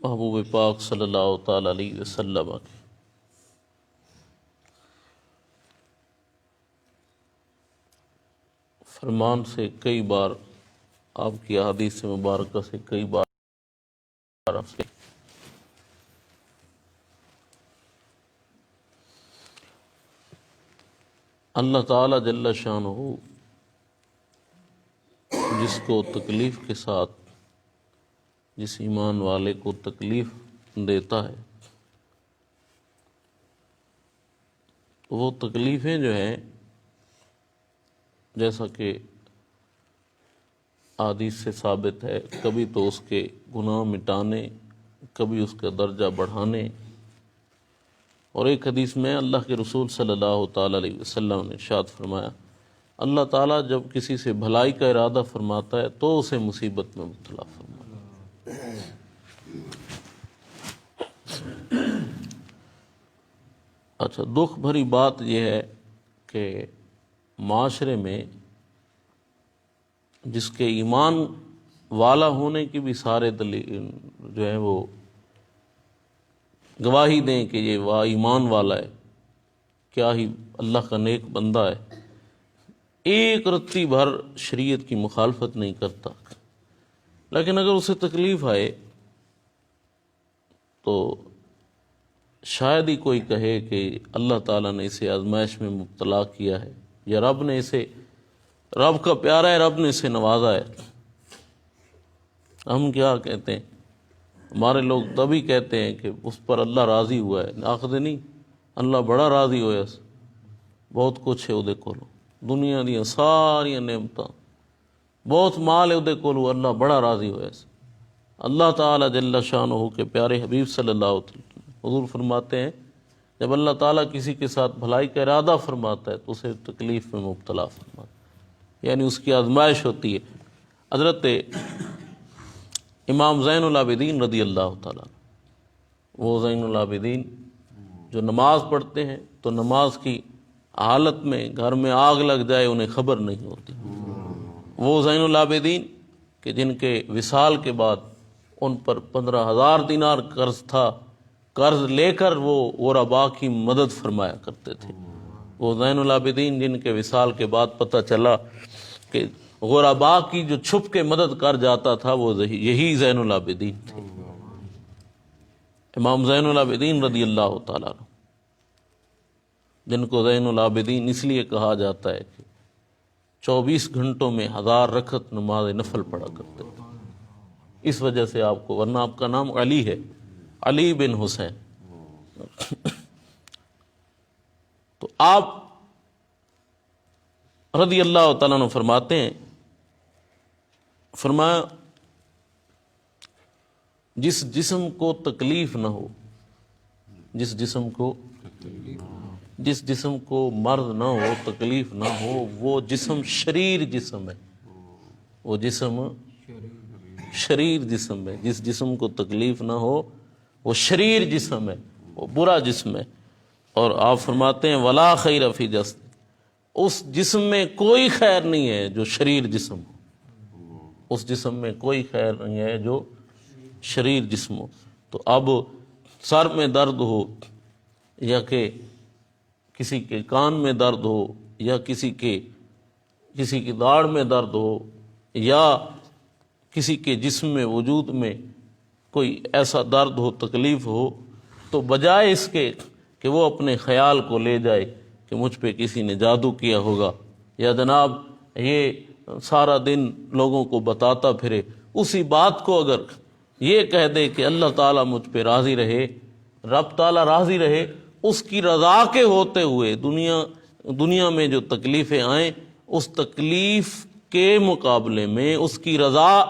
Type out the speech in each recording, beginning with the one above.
محبوب پاک صلی اللہ تعالی علیہ وسلم کے فرمان سے کئی بار، آپ کی احادیث مبارکہ سے کئی بار اللہ تعالی جل شانہ جس کو تکلیف کے ساتھ، جس ایمان والے کو تکلیف دیتا ہے، وہ تکلیفیں جو ہیں جیسا کہ حدیث سے ثابت ہے، کبھی تو اس کے گناہ مٹانے، کبھی اس کا درجہ بڑھانے، اور ایک حدیث میں اللہ کے رسول صلی اللہ تعالی علیہ وسلم نے ارشاد فرمایا، اللہ تعالیٰ جب کسی سے بھلائی کا ارادہ فرماتا ہے تو اسے مصیبت میں مبتلا فرماتا ہے۔ اچھا، دکھ بھری بات یہ ہے کہ معاشرے میں جس کے ایمان والا ہونے کی بھی سارے دلیل جو ہیں وہ گواہی دیں کہ یہ ایمان والا ہے، کیا ہی اللہ کا نیک بندہ ہے، ایک رتی بھر شریعت کی مخالفت نہیں کرتا، لیکن اگر اسے تکلیف آئے تو شاید ہی کوئی کہے کہ اللہ تعالیٰ نے اسے آزمائش میں مبتلا کیا ہے، یا رب نے اسے، رب کا پیارا ہے، رب نے اسے نوازا ہے۔ ہم کیا کہتے ہیں، ہمارے لوگ تبھی کہتے ہیں کہ اس پر اللہ راضی ہوا ہے، آخر نہیں، اللہ بڑا راضی ہویا، بہت کچھ ہے وہ کولو، دنیا دیا ساری نعمتاں، بہت مال ہے وہ کولو، اللہ بڑا راضی ہویا۔ اللہ تعالیٰ جل شانہ کے پیارے حبیب صلی اللہ علیہ وسلم حضور فرماتے ہیں، جب اللہ تعالیٰ کسی کے ساتھ بھلائی کا ارادہ فرماتا ہے تو اسے تکلیف میں مبتلا فرماتا ہے، یعنی اس کی آزمائش ہوتی ہے۔ حضرت امام زین العابدین رضی اللہ تعالیٰ، وہ زین العابدین جو نماز پڑھتے ہیں تو نماز کی حالت میں گھر میں آگ لگ جائے انہیں خبر نہیں ہوتی، وہ زین العابدین کہ جن کے وصال کے بعد ان پر 15,000 دینار قرض تھا، قرض لے کر وہ غرباء کی مدد فرمایا کرتے تھے، وہ زین العابدین جن کے وصال کے بعد پتہ چلا کہ غرباء کی جو چھپ کے مدد کر جاتا تھا وہ یہی زین العابدین تھے، امام زین العابدین رضی اللہ تعالیٰ عنہ، جن کو زین العابدین اس لیے کہا جاتا ہے کہ 24 گھنٹوں میں 1000 رکعت نماز نفل پڑھا کرتے تھے، اس وجہ سے آپ کو، ورنہ آپ کا نام علی ہے، علی بن حسین۔ تو آپ رضی اللہ تعالیٰ عنہ فرماتے ہیں، فرمایا جس جسم کو تکلیف نہ ہو، جس جسم کو مرض نہ ہو، تکلیف نہ ہو، وہ جسم شریر جسم ہے، وہ جسم شریر جسم ہے، جس جسم کو تکلیف نہ ہو وہ شریر جسم ہے، وہ برا جسم ہے۔ اور آپ فرماتے ہیں ولا خیر فی جسد، اس جسم میں کوئی خیر نہیں ہے جو شریر جسم ہو، اس جسم میں کوئی خیر نہیں ہے جو شریر جسم ہو۔ تو اب سر میں درد ہو، یا کہ کسی کے کان میں درد ہو، یا کسی کی داڑھ میں درد ہو، یا کسی کے جسم میں، وجود میں کوئی ایسا درد ہو، تکلیف ہو، تو بجائے اس کے کہ وہ اپنے خیال کو لے جائے کہ مجھ پہ کسی نے جادو کیا ہوگا، یا جناب یہ سارا دن لوگوں کو بتاتا پھرے، اسی بات کو اگر یہ کہہ دے کہ اللہ تعالیٰ مجھ پہ راضی رہے، رب تعالیٰ راضی رہے، اس کی رضا کے ہوتے ہوئے دنیا میں جو تکلیفیں آئیں، اس تکلیف کے مقابلے میں اس کی رضا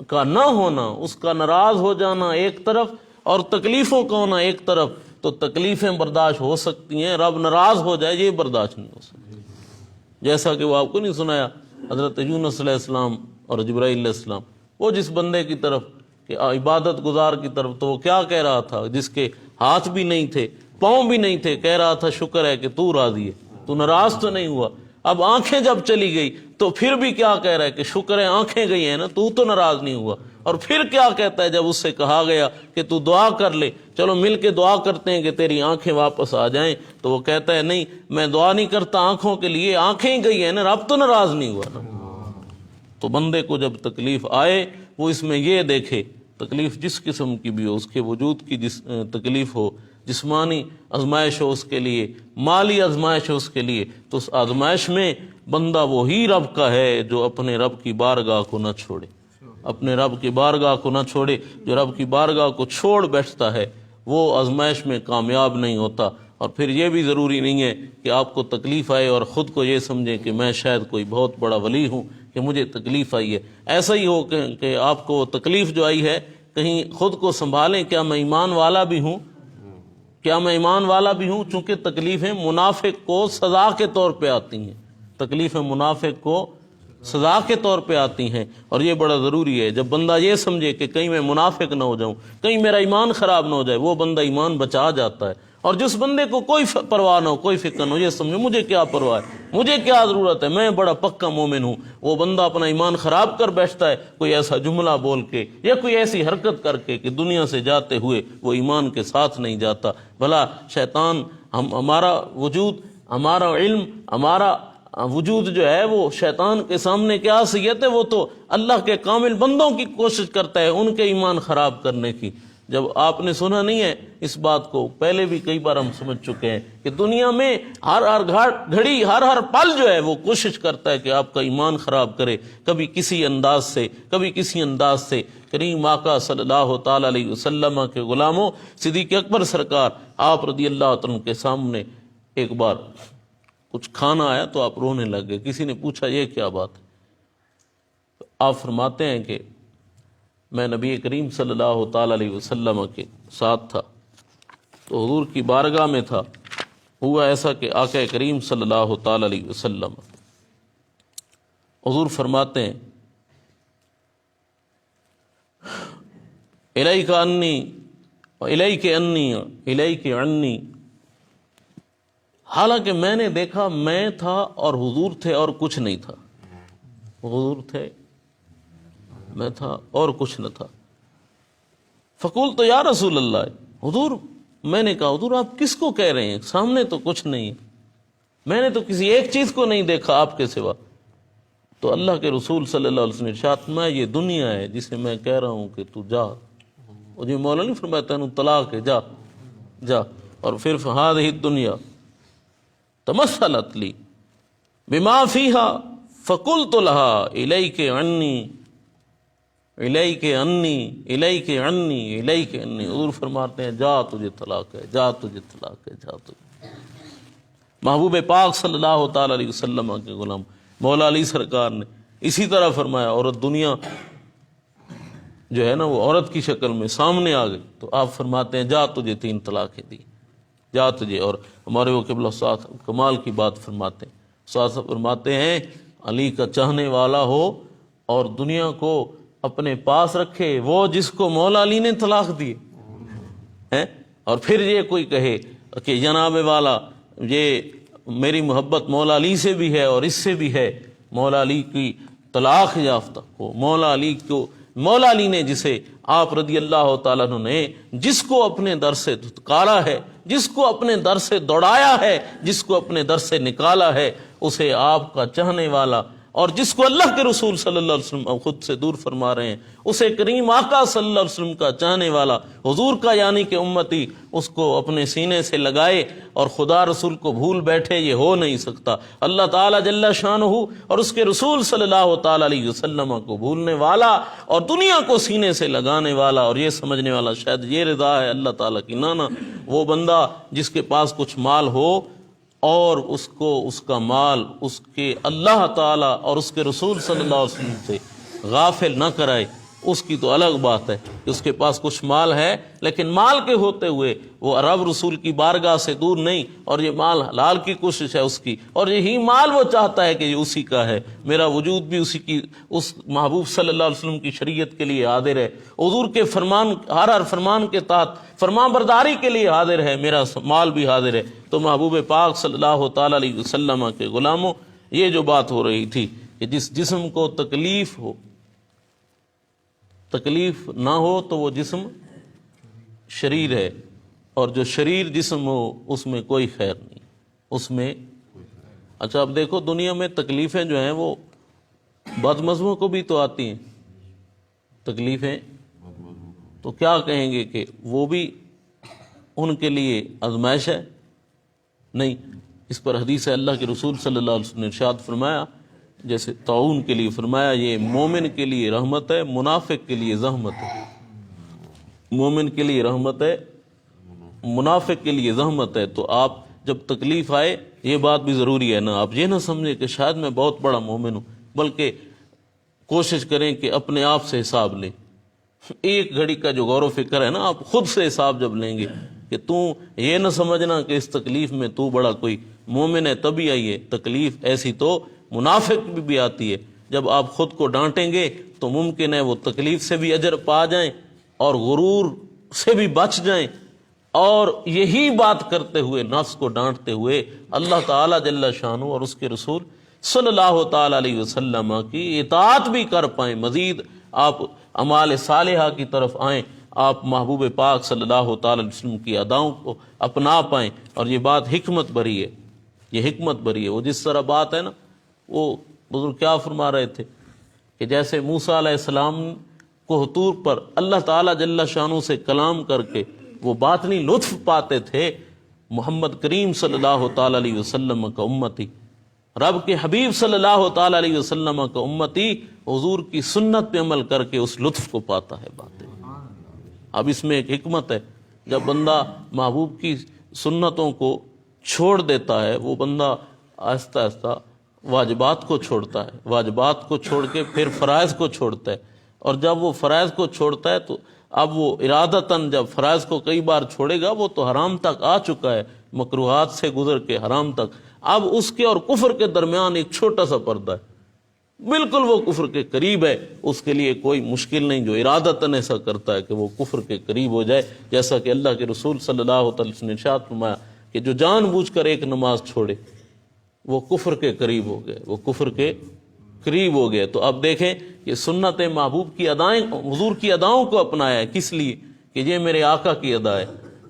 کا نہ ہونا، اس کا ناراض ہو جانا ایک طرف، اور تکلیفوں کا ہونا ایک طرف، تو تکلیفیں برداشت ہو سکتی ہیں، رب ناراض ہو جائے یہ برداشت نہیں ہو سکتی۔ جیسا کہ وہ آپ کو نہیں سنایا حضرت یونس علیہ السلام اور جبرائیل علیہ السلام، وہ جس بندے کی طرف کہ عبادت گزار کی طرف، تو وہ کیا کہہ رہا تھا، جس کے ہاتھ بھی نہیں تھے، پاؤں بھی نہیں تھے، کہہ رہا تھا شکر ہے کہ تو راضی ہے، تو ناراض تو نہیں ہوا۔ اب آنکھیں جب چلی گئی تو پھر بھی کیا کہہ رہا ہے کہ شکر ہے آنکھیں گئی ہیں نا، تو ناراض نہیں ہوا۔ اور پھر کیا کہتا ہے جب اس سے کہا گیا کہ تو دعا کر لے، چلو مل کے دعا کرتے ہیں کہ تیری آنکھیں واپس آ جائیں، تو وہ کہتا ہے نہیں میں دعا نہیں کرتا آنکھوں کے لیے، آنکھیں ہی گئی ہیں نا، رب تو ناراض نہیں ہوا نا۔ تو بندے کو جب تکلیف آئے وہ اس میں یہ دیکھے، تکلیف جس قسم کی بھی ہو، اس کے وجود کی جس تکلیف ہو، جسمانی آزمائش ہو اس کے لیے، مالی آزمائش ہو اس کے لیے، تو اس آزمائش میں بندہ وہی رب کا ہے جو اپنے رب کی بارگاہ کو نہ چھوڑے، اپنے رب کی بارگاہ کو نہ چھوڑے۔ جو رب کی بارگاہ کو چھوڑ بیٹھتا ہے وہ آزمائش میں کامیاب نہیں ہوتا۔ اور پھر یہ بھی ضروری نہیں ہے کہ آپ کو تکلیف آئے اور خود کو یہ سمجھیں کہ میں شاید کوئی بہت بڑا ولی ہوں کہ مجھے تکلیف آئی ہے۔ ایسا ہی ہو کہ آپ کو تکلیف جو آئی ہے کہیں خود کو سنبھالیں، کیا میں ایمان والا بھی ہوں، کیا میں ایمان والا بھی ہوں؟ چونکہ تکلیفیں منافق کو سزا کے طور پہ آتی ہیں، تکلیفیں منافق کو سزا کے طور پہ آتی ہیں، اور یہ بڑا ضروری ہے۔ جب بندہ یہ سمجھے کہ کہیں میں منافق نہ ہو جاؤں، کہیں میرا ایمان خراب نہ ہو جائے، وہ بندہ ایمان بچا جاتا ہے۔ اور جس بندے کو کوئی پرواہ نہ ہو، کوئی فکر نہ ہو، یہ سمجھے مجھے کیا پرواہ ہے، مجھے کیا ضرورت ہے، میں بڑا پکا مومن ہوں، وہ بندہ اپنا ایمان خراب کر بیٹھتا ہے کوئی ایسا جملہ بول کے یا کوئی ایسی حرکت کر کے کہ دنیا سے جاتے ہوئے وہ ایمان کے ساتھ نہیں جاتا۔ بھلا شیطان ہمارا وجود، ہمارا علم، ہمارا وجود جو ہے وہ شیطان کے سامنے کیا حیثیت ہے؟ وہ تو اللہ کے کامل بندوں کی کوشش کرتا ہے ان کے ایمان خراب کرنے کی۔ جب آپ نے سنا نہیں ہے اس بات کو، پہلے بھی کئی بار ہم سمجھ چکے ہیں کہ دنیا میں ہر گھڑی ہر پل جو ہے وہ کوشش کرتا ہے کہ آپ کا ایمان خراب کرے، کبھی کسی انداز سے، کبھی کسی انداز سے۔ کریم آقا صلی اللہ تعالی علیہ وسلم کے غلاموں، صدیق اکبر سرکار آپ رضی اللہ عنہ کے سامنے ایک بار کچھ کھانا آیا تو آپ رونے لگ گئے۔ کسی نے پوچھا یہ کیا بات ہے؟ تو آپ فرماتے ہیں کہ میں نبی کریم صلی اللہ تعالی علیہ وسلم کے ساتھ تھا، تو حضور کی بارگاہ میں تھا، ہوا ایسا کہ آقا کریم صلی اللہ تعالی علیہ وسلم حضور فرماتے ہیں الیک انی الیک انی الیک عنی، حالانکہ میں نے دیکھا میں تھا اور حضور تھے اور کچھ نہیں تھا، حضور تھے میں تھا اور کچھ نہ تھا۔ فقلت یا رسول اللہ، حضور میں نے کہا حضور آپ کس کو کہہ رہے ہیں، سامنے تو کچھ نہیں ہے، میں نے تو کسی ایک چیز کو نہیں دیکھا آپ کے سوا۔ تو اللہ کے رسول صلی اللہ علیہ وسلم نے ارشاد میں یہ دنیا ہے جسے میں کہہ رہا ہوں کہ تو جا، اور یہ مولا نہیں فرماتا ہے طلاق ہے، جا جا۔ اور پھر هذه الدنيا تمثلت لی بما فيها فقلت لها الیک عنی الیک عنی الیک عنی الیک عنی۔ حضور فرماتے ہیں جا تجھے طلاق ہے، جا تجھے طلاق ہے، جا تجھے۔ محبوب پاک صلی اللہ تعالی علیہ وسلم کے غلام مولا علی سرکار نے اسی طرح فرمایا، عورت دنیا جو ہے نا وہ عورت کی شکل میں سامنے آ گئی تو آپ فرماتے ہیں جا تجھے 3 طلاقیں دی، جا تجھے۔ اور ہمارے وہ قبلہ استاد کمال کی بات فرماتے ہیں، استاد فرماتے ہیں علی کا چاہنے والا ہو اور دنیا کو اپنے پاس رکھے وہ جس کو مولا علی نے طلاق دی ہے، اور پھر یہ کوئی کہے کہ جناب والا یہ میری محبت مولا علی سے بھی ہے اور اس سے بھی ہے، مولا علی کی طلاق یافتہ ہو، مولا علی کو، مولا علی نے جسے آپ رضی اللہ تعالیٰ عنہ نے جس کو اپنے در سے دھتکارا ہے، جس کو اپنے در سے دوڑایا ہے، جس کو اپنے در سے نکالا ہے، اسے آپ کا چاہنے والا، اور جس کو اللہ کے رسول صلی اللہ علیہ وسلم خود سے دور فرما رہے ہیں اسے کریم آقا صلی اللہ علیہ وسلم کا چاہنے والا، حضور کا یعنی کہ امتی، اس کو اپنے سینے سے لگائے اور خدا رسول کو بھول بیٹھے، یہ ہو نہیں سکتا۔ اللہ تعالیٰ جل شانہ اور اس کے رسول صلی اللہ تعالی علیہ وسلم کو بھولنے والا اور دنیا کو سینے سے لگانے والا اور یہ سمجھنے والا شاید یہ رضا ہے اللہ تعالیٰ کی، نانا وہ بندہ جس کے پاس کچھ مال ہو اور اس کو اس کا مال اس کے اللہ تعالیٰ اور اس کے رسول صلی اللہ علیہ وسلم سے غافل نہ کرائے، اس کی تو الگ بات ہے کہ اس کے پاس کچھ مال ہے لیکن مال کے ہوتے ہوئے وہ رب رسول کی بارگاہ سے دور نہیں، اور یہ مال حلال کی کوشش ہے اس کی، اور یہی مال وہ چاہتا ہے کہ یہ اسی کا ہے، میرا وجود بھی اسی کی، اس محبوب صلی اللہ علیہ وسلم کی شریعت کے لیے حاضر ہے، حضور کے فرمان ہر فرمان کے تحت فرمان برداری کے لیے حاضر ہے، میرا مال بھی حاضر ہے۔ تو محبوب پاک صلی اللہ تعالی علیہ وسلم کے غلاموں، یہ جو بات ہو رہی تھی کہ جس جسم کو تکلیف ہو، تکلیف نہ ہو تو وہ جسم شریر ہے، اور جو شریر جسم ہو اس میں کوئی خیر نہیں، اس میں۔ اچھا اب دیکھو دنیا میں تکلیفیں جو ہیں وہ بد مذہبوں کو بھی تو آتی ہیں تکلیفیں، تو کیا کہیں گے کہ وہ بھی ان کے لیے آزمائش ہے؟ نہیں، اس پر حدیث ہے اللہ کے رسول صلی اللہ علیہ وسلم نے ارشاد فرمایا، جیسے طاعون کے لیے فرمایا یہ مومن کے لیے رحمت ہے، منافق کے لیے زحمت ہے۔ مومن کے لیے رحمت ہے، منافق کے لیے زحمت ہے۔ تو آپ جب تکلیف آئے یہ بات بھی ضروری ہے نا، آپ یہ نہ سمجھیں کہ شاید میں بہت بڑا مومن ہوں، بلکہ کوشش کریں کہ اپنے آپ سے حساب لیں۔ ایک گھڑی کا جو غور و فکر ہے نا، آپ خود سے حساب جب لیں گے کہ تو یہ نہ سمجھنا کہ اس تکلیف میں تو بڑا کوئی مومن ہے تبھی آئی ہے، تکلیف ایسی تو منافق بھی آتی ہے۔ جب آپ خود کو ڈانٹیں گے تو ممکن ہے وہ تکلیف سے بھی اجر پا جائیں اور غرور سے بھی بچ جائیں، اور یہی بات کرتے ہوئے، نفس کو ڈانٹتے ہوئے اللہ تعالیٰ جل شانہ اور اس کے رسول صلی اللہ تعالیٰ علیہ وسلم کی اطاعت بھی کر پائیں، مزید آپ اعمال صالحہ کی طرف آئیں، آپ محبوب پاک صلی اللہ تعالیٰ علیہ وسلم کی اداؤں کو اپنا پائیں۔ اور یہ بات حکمت بھری ہے، یہ حکمت بھری ہے۔ وہ جس طرح بات ہے نا، وہ بزرگ کیا فرما رہے تھے کہ جیسے موسیٰ علیہ السلام کو طور پر اللہ تعالیٰ جل شانہ سے کلام کر کے وہ باطنی لطف پاتے تھے، محمد کریم صلی اللہ تعالیٰ علیہ وسلم کا امتی، رب کے حبیب صلی اللہ تعالیٰ علیہ وسلم کا امتی حضور کی سنت پہ عمل کر کے اس لطف کو پاتا ہے باتیں۔ اب اس میں ایک حکمت ہے، جب بندہ محبوب کی سنتوں کو چھوڑ دیتا ہے، وہ بندہ آہستہ آہستہ واجبات کو چھوڑتا ہے، واجبات کو چھوڑ کے پھر فرائض کو چھوڑتا ہے، اور جب وہ فرائض کو چھوڑتا ہے تو اب وہ ارادتاً جب فرائض کو کئی بار چھوڑے گا، وہ تو حرام تک آ چکا ہے، مکروہات سے گزر کے حرام تک، اب اس کے اور کفر کے درمیان ایک چھوٹا سا پردہ ہے، بالکل وہ کفر کے قریب ہے، اس کے لیے کوئی مشکل نہیں جو ارادتاً ایسا کرتا ہے کہ وہ کفر کے قریب ہو جائے، جیسا کہ اللہ کے رسول صلی اللہ علیہ وسلم نے ارشاد فرمایا کہ جو جان بوجھ کر ایک نماز چھوڑے وہ کفر کے قریب ہو گئے، وہ کفر کے قریب ہو گئے۔ تو اب دیکھیں کہ سنت محبوب کی ادائیں، حضور کی اداؤں کو اپنایا ہے، کس لیے کہ یہ میرے آقا کی ادا ہے۔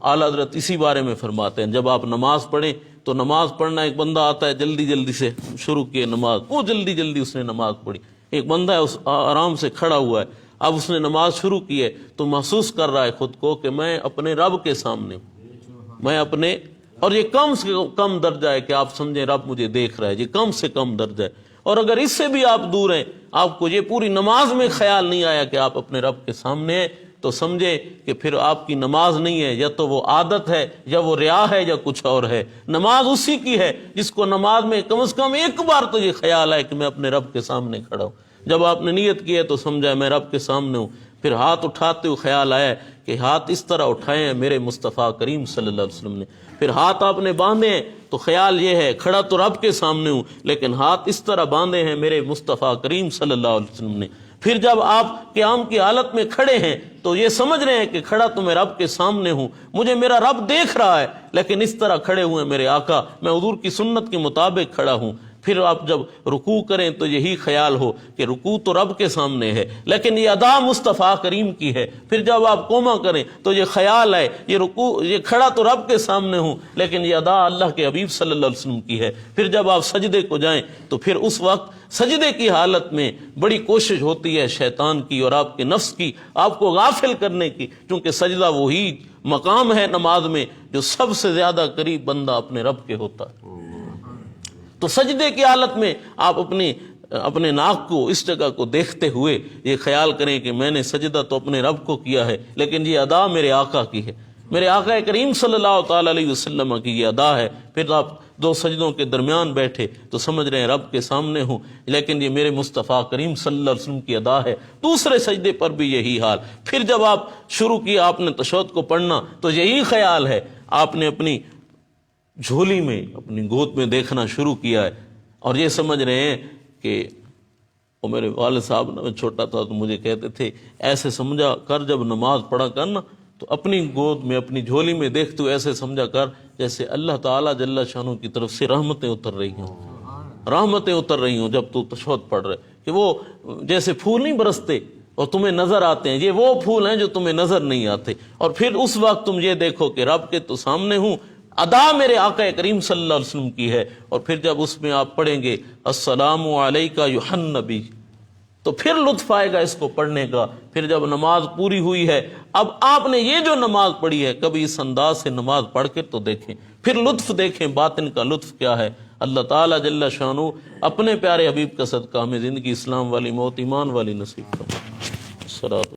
اعلیٰ حضرت اسی بارے میں فرماتے ہیں، جب آپ نماز پڑھیں تو نماز پڑھنا، ایک بندہ آتا ہے جلدی جلدی سے شروع کیے نماز، وہ جلدی جلدی اس نے نماز پڑھی، ایک بندہ ہے اس آرام سے کھڑا ہوا ہے، اب اس نے نماز شروع کی ہے تو محسوس کر رہا ہے خود کو کہ میں اپنے رب کے سامنے ہوں، میں اپنے، اور یہ کم سے کم درجہ ہے کہ آپ سمجھیں رب مجھے دیکھ رہا ہے، یہ کم سے کم درجہ ہے۔ اور اگر اس سے بھی آپ دور ہیں، آپ کو یہ پوری نماز میں خیال نہیں آیا کہ آپ اپنے رب کے سامنے ہیں، تو سمجھے کہ پھر آپ کی نماز نہیں ہے، یا تو وہ عادت ہے یا وہ ریا ہے یا کچھ اور ہے۔ نماز اسی کی ہے جس کو نماز میں کم از کم ایک بار تو یہ خیال ہے کہ میں اپنے رب کے سامنے کھڑا ہوں۔ جب آپ نے نیت کی ہے تو سمجھا میں رب کے سامنے ہوں، پھر ہاتھ اٹھاتے ہوئے خیال آیا کہ ہاتھ اس طرح اٹھائے ہیں میرے مصطفیٰ کریم صلی اللہ علیہ وسلم نے، پھر ہاتھ آپ نے باندھے ہیں تو خیال یہ ہے کھڑا تو رب کے سامنے ہوں لیکن ہاتھ اس طرح باندھے ہیں میرے مصطفیٰ کریم صلی اللہ علیہ وسلم نے۔ پھر جب آپ قیام کی حالت میں کھڑے ہیں تو یہ سمجھ رہے ہیں کہ کھڑا تو میں رب کے سامنے ہوں، مجھے میرا رب دیکھ رہا ہے، لیکن اس طرح کھڑے ہوئے میرے آقا، میں حضور کی سنت کے مطابق کھڑا ہوں۔ پھر آپ جب رکوع کریں تو یہی خیال ہو کہ رکوع تو رب کے سامنے ہے لیکن یہ ادا مصطفیٰ کریم کی ہے۔ پھر جب آپ قوما کریں تو یہ خیال ہے یہ رکوع، یہ کھڑا تو رب کے سامنے ہوں لیکن یہ ادا اللہ کے حبیب صلی اللہ علیہ وسلم کی ہے۔ پھر جب آپ سجدے کو جائیں تو پھر اس وقت سجدے کی حالت میں بڑی کوشش ہوتی ہے شیطان کی اور آپ کے نفس کی، آپ کو غافل کرنے کی، کیونکہ سجدہ وہی مقام ہے نماز میں جو سب سے زیادہ قریب بندہ اپنے رب کے ہوتا ہے۔ تو سجدے کی حالت میں آپ اپنے ناک کو، اس جگہ کو دیکھتے ہوئے یہ خیال کریں کہ میں نے سجدہ تو اپنے رب کو کیا ہے لیکن یہ ادا میرے آقا کی ہے، میرے آقا کریم صلی اللہ تعالیٰ علیہ وسلم کی یہ ادا ہے۔ پھر آپ دو سجدوں کے درمیان بیٹھے تو سمجھ رہے ہیں رب کے سامنے ہوں لیکن یہ میرے مصطفیٰ کریم صلی اللہ علیہ وسلم کی ادا ہے۔ دوسرے سجدے پر بھی یہی حال۔ پھر جب آپ شروع کیا آپ نے تشہد کو پڑھنا تو یہی خیال ہے، آپ نے اپنی جھولی میں، اپنی گود میں دیکھنا شروع کیا ہے اور یہ سمجھ رہے ہیں کہ وہ میرے والد صاحب نے، میں چھوٹا تھا تو مجھے کہتے تھے ایسے سمجھا کر جب نماز پڑھا کرنا تو اپنی گود میں، اپنی جھولی میں دیکھتے ہوئے ایسے سمجھا کر جیسے اللہ تعالیٰ جل شانہ کی طرف سے رحمتیں اتر رہی ہوں، رحمتیں اتر رہی ہوں جب تو تشہد پڑھ رہے، کہ وہ جیسے پھول نہیں برستے اور تمہیں نظر آتے ہیں، یہ وہ پھول ہیں جو تمہیں نظر نہیں آتے، اور پھر اس وقت تم یہ دیکھو کہ رب کے تو سامنے ہوں، ادا میرے آقا کریم صلی اللہ علیہ وسلم کی ہے، اور پھر جب اس میں آپ پڑھیں گے السلام علیکہ ایھا النبی، تو پھر لطف آئے گا اس کو پڑھنے کا۔ پھر جب نماز پوری ہوئی ہے، اب آپ نے یہ جو نماز پڑھی ہے کبھی اس انداز سے نماز پڑھ کے تو دیکھیں، پھر لطف دیکھیں باطن کا لطف کیا ہے۔ اللہ تعالیٰ جل شانہ اپنے پیارے حبیب کا صدقہ ہمیں زندگی اسلام والی، موت ایمان والی نصیب فرمائے۔